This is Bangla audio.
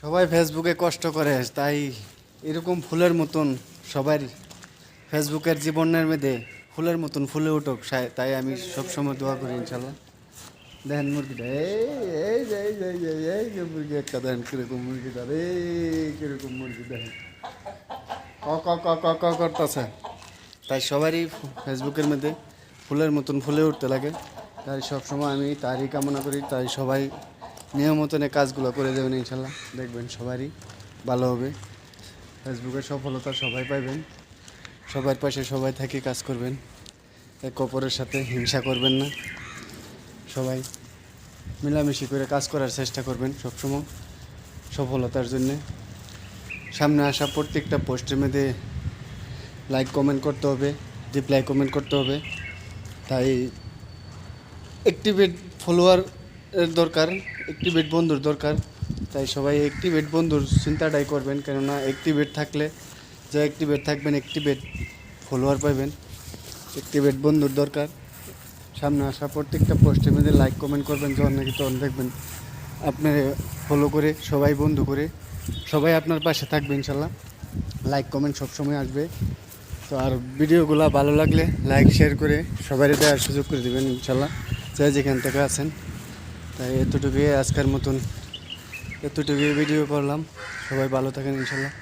সবাই ফেসবুকে কষ্ট করে, তাই এরকম ফুলের মতন সবার ফেসবুকের জীবনের মধ্যে ফুলের মতন ফুলে উঠুক, তাই আমি সবসময় দোয়া করি ইনশাল্লাহ। দেখেন মুরগিটা, এই এই যে এই যে এই যে এই যে মুরগি একটা দেখেন কিরকম মুরগিটা, এই কিরকম মুরগি দেখেন ক ক ক ক ক করতেছে। তাই সবারই ফেসবুকের মধ্যে ফুলের মতন ফুলে উঠতে লাগে, তাই সবসময় আমি তারই কামনা করি। তাই সবাই নিয়ম মতন এই কাজগুলো করে দেবেন ইনশাল্লাহ, দেখবেন সবারই ভালো হবে। ফেসবুকের সফলতা সবাই পাইবেন, সবার পাশে সবাই থাকি কাজ করবেন, এক অপরের সাথে হিংসা করবেন না, সবাই মিলামিশি করে কাজ করার চেষ্টা করবেন সবসময় সফলতার জন্যে। সামনে আসা প্রত্যেকটা পোস্টের মধ্যে লাইক কমেন্ট করতে হবে, রিপ্লাই কমেন্ট করতে হবে। তাই অ্যাক্টিভেট ফলোয়ার এর দরকার, অ্যাক্টিভেট বন্ধুর দরকার। তাই সবাই অ্যাক্টিভেট বন্ধুর চিন্তাটাই করবেন, কেননা অ্যাক্টিভেট থাকলে যে অ্যাক্টিভেট থাকবেন অ্যাক্টিভেট ফলোয়ার পাবেন। অ্যাক্টিভেট বন্ধুর দরকার। সামনে আসা প্রত্যেকটা পোস্টের মধ্যে লাইক কমেন্ট করবেন, যখন নাকি তখন দেখবেন আপনি ফলো করে সবাই বন্ধু করে সবাই আপনার পাশে থাকবে ইনশাল্লাহ। লাইক কমেন্ট সবসময় আসবে। তো আর ভিডিওগুলো ভালো লাগলে লাইক শেয়ার করে সবাই দেওয়ার সুযোগ করে দেবেন ইনশাল্লাহ, যে যেখান থেকে আছেন। তাই এতটুকুই আজকের মতন, এতটুকুই ভিডিও করলাম। সবাই ভালো থাকেন ইনশাল্লাহ।